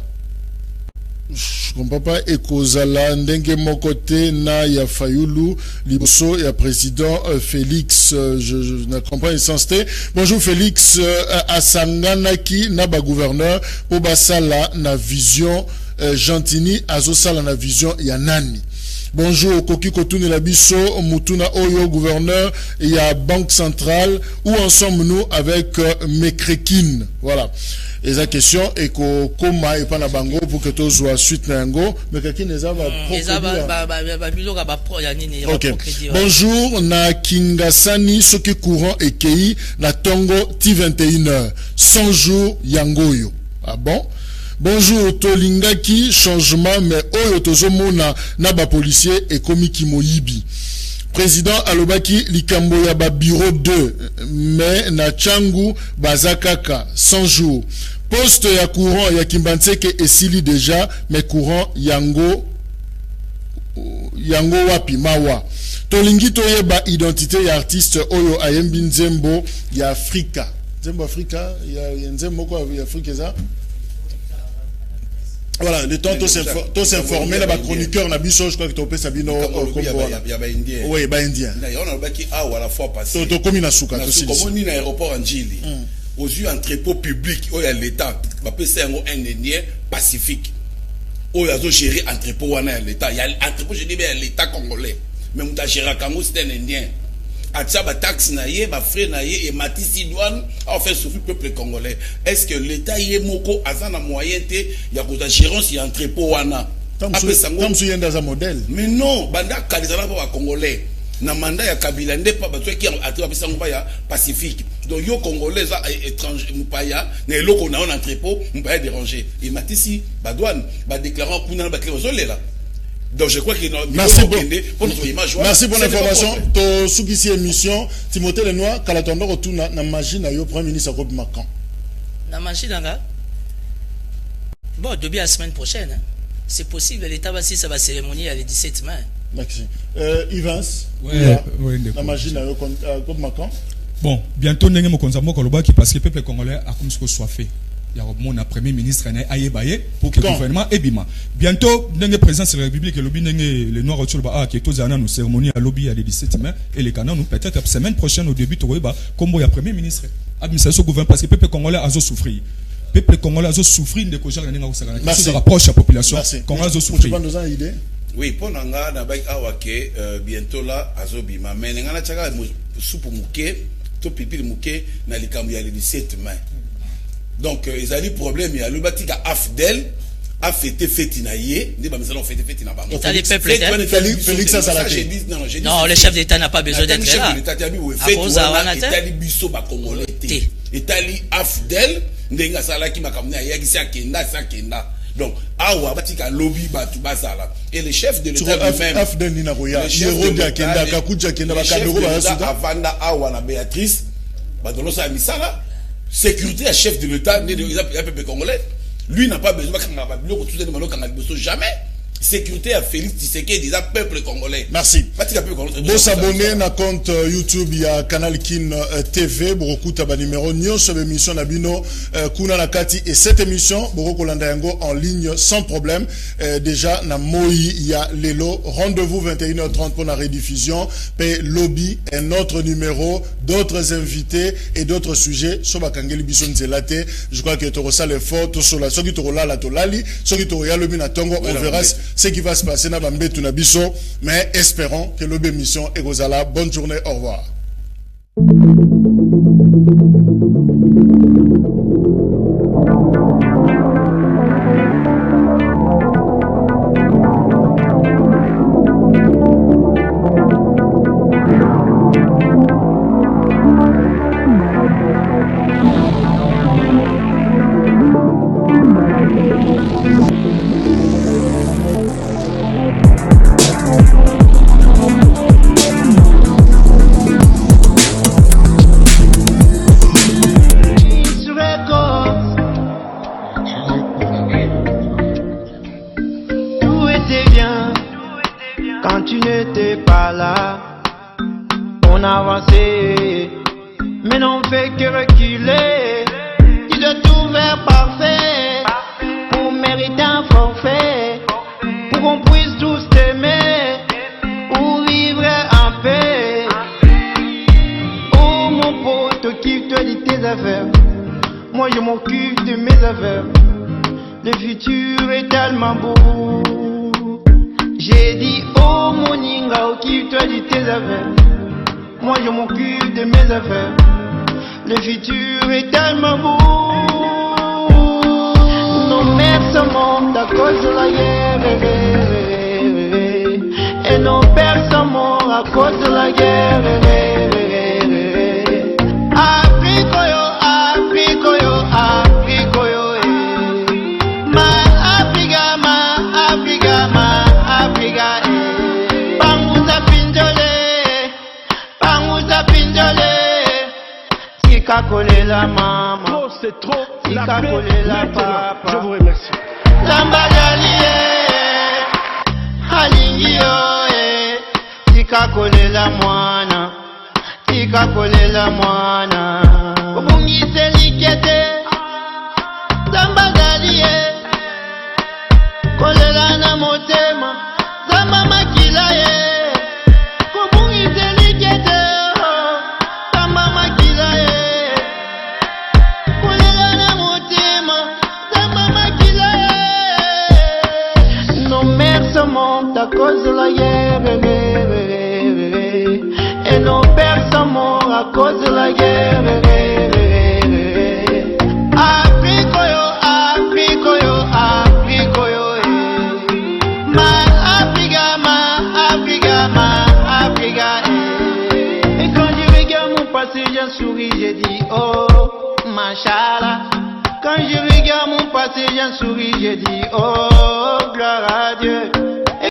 Je comprends pas ekozala ndenge mokote na ya Fayulu liboso ya président Félix je ne comprends pas sens te. Bonjour Félix asanganaki na ba gouverneur po basala na vision Gentini azosala na vision ya nani. Bonjour Koki Kotune Labiso Mutuna Oyo gouverneur et à Banque Centrale où en sommes-nous avec Mekrekin. Voilà. Et la question est que comment et pas la bango pour que tout soit suite nango Mekrekin les a OK. Bonjour na Kingasani Soki courant et Kei na Tongo T21h 100 jours Yangoyo. Ah bon? Bonjour Tolingaki changement mais oyo tozomona na ba policier et komiki moyibi. Président Alobaki likambo ya ba bureau 2 mais na Changu bazakaka 100 jours. Poste ya courant ya Kimbanseke esili déjà mais courant yango wapi mawa. Tolingi toyeba identité ya artiste oyo ayembi nzembo ya Afrika. Nzembo Afrika ya nzembo ko ya Afrika za. Voilà, le temps tous s'informer là, chroniqueur Nabiso, je crois que tu peux Sabino indien. Oui, ba indien. D'ailleurs, on a baki à la fois passé. To comme na suka to si. Comme ni na aéroport Anjili. Aux yeux entrepôt public, où il y a l'État, ba pesa un indien pacifique. Où il y a géré entrepôt wana l'État, il y a entrepôt géré l'État congolais. Mais on t'a géré Kango c'est un indien. Atia ba taxe na ye, ba frais na ye et matisi douane a fait souffrir le peuple congolais. Est-ce que l'État y est moko azana moyen te ya ko gérance ya entrepôt wana? Comme si yenda za modèle. Mais non, banda kalizana ba congolais. Na mandat ya Kabila nde pas bato qui a attiré bisango ba ya Pacifique. Donc yo congolais za étranger mupaya na eloko na on entrepôt mupaya déranger. Et matisi ba douane ba déclarant kuna ba clé là. Donc je crois qu'il merci pour l'information. To sukisi émission Timothée Lenoir kalatondo retourna na machine na yo premier ministre Rob Macan. Na machine nga. Bon, depuis la semaine prochaine, hein. C'est possible l'État va si ça va cérémonie le 17 mai. Merci. Evans. Oui, na machine na yo Rob Macan. Bon, bientôt ndenge mo konza moko lobaki parce que peuple congolais a comme ce que soit fait. Il y a mon premier ministre Ayebaye pour que le gouvernement ebima. Bientôt, le président de la République et le Noir qui est aux années, nous cérémonie à lobby à le 17 mai et les canons, nous peut-être la semaine prochaine au début, comme il y a premier ministre, administration gouvernement parce que le peuple congolais a souffert. Le peuple congolais a souffert de quoi ça rapproche la population. Congolais a souffert. Oui, pour nanga na bai awake bientôt là azobima mais ngana tchaka soupe mouké, to pipi mouké na likambu ya le 17 mai. Donc, ils ont des problèmes. Il y a le bâti à Afdel, a fêté Fétinaye, des bamisons fêté Fétina. Félix a salaté. Non, le chef d'État n'a pas besoin d'être là. À cause de l'État biso ba congolais. Itali Afdel, ndenga salaki makamna yagisi akenda sakenda. Donc, awa batika lobby batu basala. Et le chef de l'État lui-même. Afdel nina roya. Yero akenda kakuja kenda bakadoro ba suda. Avanda awa na Béatrice, badolo sa misala. Sécurité à chef de l'État, né de peuple congolais. Lui n'a pas besoin de jamais. sécurité à Félix Tshisekedi da peuple congolais. Merci. Vous s'abonner na compte YouTube ya Canal Kin TV beaucoup ta numéro nyonso émission na bino kuna na kati et cette émission beaucoup kolanda yango en ligne sans problème déjà na moi ya lelo rendez-vous 21h30 pour la rediffusion pe lobby un autre numéro d'autres invités et d'autres sujets so bakangeli biso nzelate je crois que tu ressens l'effort to sola so ki to la tolali so ki to ya lobi na tongo on verra ce qui va se passer na bambetu na biso mais espérons que l'émission est gozala. Bonne journée, au revoir. Moi je m'occupe de mes affaires. Le futur est tellement beau. J'ai dit oh mon ninga, occupe-toi de tes affaires. Moi je m'occupe de mes affaires. Le futur est tellement beau. Nos mères sont mortes à cause de la guerre. Et nos pères sont morts à cause de la guerre. La maman, trop c'est trop, la papa. Je vous remercie. Lambadalie, alingio, tika kolela mwana, tika kolela mwana. Obungise likete, lambadalie, kolela na motema, zamba makila ye. À cause de la guerre, et nos pères sont morts à cause de la guerre. Afrique, ma Africa. Et quand je regarde mon passé, j'en souris, j'ai dit oh, machallah. Quand je regarde mon passé, j'en souris, j'ai dit oh, gloire à Dieu.